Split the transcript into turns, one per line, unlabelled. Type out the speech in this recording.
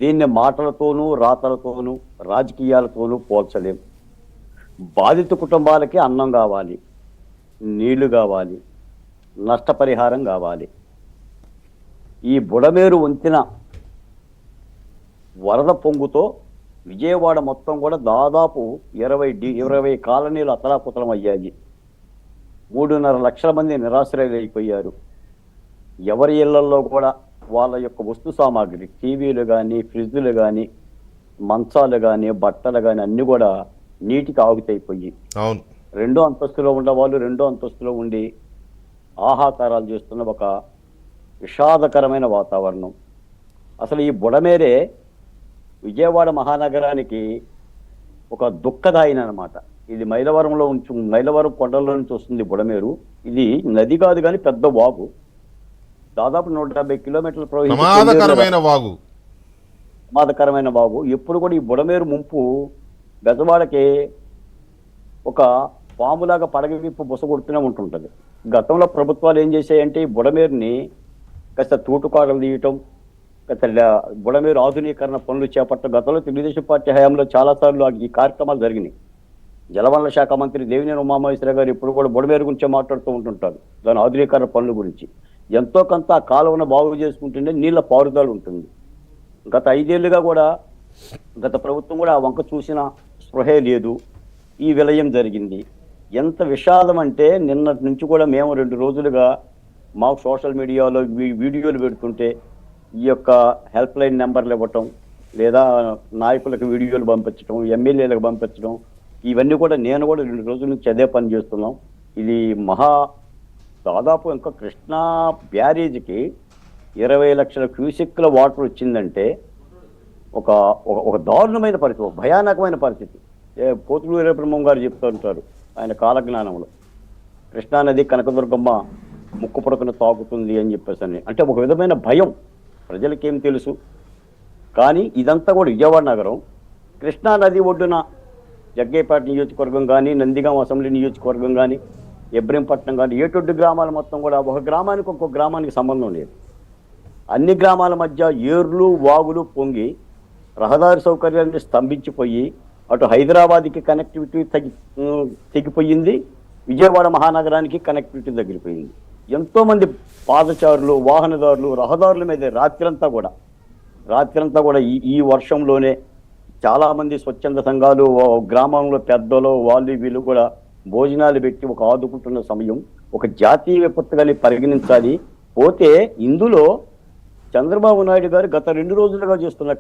దీన్ని మాటలతోనూ రాతలతోనూ రాజకీయాలతోనూ పోల్చలేం. బాధిత కుటుంబాలకి అన్నం కావాలి, నీళ్లు కావాలి, నష్టపరిహారం కావాలి. ఈ బుడమేరు వంతెన వరద పొంగుతో విజయవాడ మొత్తం కూడా దాదాపు 20 కాలనీలు అతలాకుతలం అయ్యాయి. 3.5 లక్షల మంది నిరాశ్రయులు అయిపోయారు. ఎవరి ఇళ్లలో కూడా వాళ్ళ యొక్క వస్తు సామాగ్రి, టీవీలు కానీ, ఫ్రిడ్జ్లు కానీ, మంచాలు కానీ, బట్టలు కానీ అన్నీ కూడా నీటికి ఆగుతైపోయి,
అవును.
2వ అంతస్తులో ఉండేవాళ్ళు 2వ అంతస్తులో ఉండి ఆహాకారాలు చేస్తున్న ఒక విషాదకరమైన వాతావరణం. అసలు ఈ బుడమేరే విజయవాడ మహానగరానికి ఒక దుఃఖదాయిని అనమాట. ఇది మైలవరం కొండల్లో నుంచి వస్తుంది బుడమేరు. ఇది నది కాదు కానీ పెద్ద వాగు. దాదాపు 170 కిలోమీటర్ల
ప్రమాదకరమైన
వాగు. ఎప్పుడు కూడా ఈ బుడమేరు ముంపు బెజవాడకి ఒక పాములాగా పడగ విప్పు బుసగొడుతూనే ఉంటుంటుంది. గతంలో ప్రభుత్వాలు ఏం చేశాయంటే ఈ బుడమేరుని కాస్త తూటుకాడలు తీయటం, బుడమేరు ఆధునీకరణ పనులు చేపట్టడం. గతంలో తెలుగుదేశం పార్టీ హయాంలో చాలాసార్లు ఈ కార్యక్రమాలు జరిగినాయి. జలవనరుల శాఖ మంత్రి దేవినేని ఉమామహేశ్వర గారు ఇప్పుడు కూడా బుడమేరు గురించే మాట్లాడుతూ ఉంటుంటారు, దాని ఆధునీకరణ పనుల గురించి. ఎంతో కొంత ఆ కాలువను బాగు చేసుకుంటుంటే నీళ్ళ పారుదల ఉంటుంది. గత 5 ఏళ్లుగా కూడా గత ప్రభుత్వం కూడా ఆ వంక చూసిన స్పృహే లేదు. ఈ విలయం జరిగింది. ఎంత విషాదం అంటే నిన్నటి నుంచి కూడా మేము 2 రోజులుగా మాకు సోషల్ మీడియాలో వీడియోలు పెడుతుంటే ఈ యొక్క హెల్ప్ లైన్ నెంబర్లు ఇవ్వటం, లేదా నాయకులకు వీడియోలు పంపించడం, ఎమ్మెల్యేలకు పంపించడం, ఇవన్నీ కూడా నేను కూడా 2 రోజుల నుంచి అదే పని చేస్తున్నాం. ఇది దాదాపు ఇంకా కృష్ణా బ్యారేజ్కి 20 లక్షల క్యూసెక్ల వాటర్ వచ్చిందంటే ఒక దారుణమైన పరిస్థితి, ఒక భయానకమైన పరిస్థితి. పోతులూరి బ్రహ్మం గారు చెప్తూ ఉంటారు ఆయన కాలజ్ఞానంలో, కృష్ణానది కనకదుర్గమ్మ ముక్కు పుడకను తాకుతుంది అని చెప్పేసి. అంటే ఒక విధమైన భయం, ప్రజలకేం తెలుసు. కానీ ఇదంతా కూడా విజయవాడ నగరం కృష్ణానది ఒడ్డున జగ్గేపేట నియోజకవర్గం కానీ, నందిగాం అసెంబ్లీ నియోజకవర్గం కానీ, ఎబ్రహీంపట్నం కానీ, ఏటొడ్డు గ్రామాల మొత్తం కూడా ఒక గ్రామానికి ఒక్కొక్క గ్రామానికి సంబంధం లేదు. అన్ని గ్రామాల మధ్య ఏర్లు వాగులు పొంగి రహదారి సౌకర్యాన్ని స్తంభించిపోయి అటు హైదరాబాద్కి కనెక్టివిటీ తెగిపోయింది, విజయవాడ మహానగరానికి కనెక్టివిటీ తగ్గిపోయింది. ఎంతోమంది పాదచారులు, వాహనదారులు రహదారుల మీద రాత్రంతా కూడా ఈ వర్షంలోనే చాలామంది స్వచ్ఛంద సంఘాలు, గ్రామంలో పెద్దలు, వాళ్ళు వీళ్ళు కూడా భోజనాలు పెట్టి ఒక ఆదుకుంటున్న సమయం. ఒక జాతీయ విపత్తుగానే పరిగణించాలి. పోతే ఇందులో చంద్రబాబు నాయుడు గారు గత 2 రోజులుగా చేస్తున్న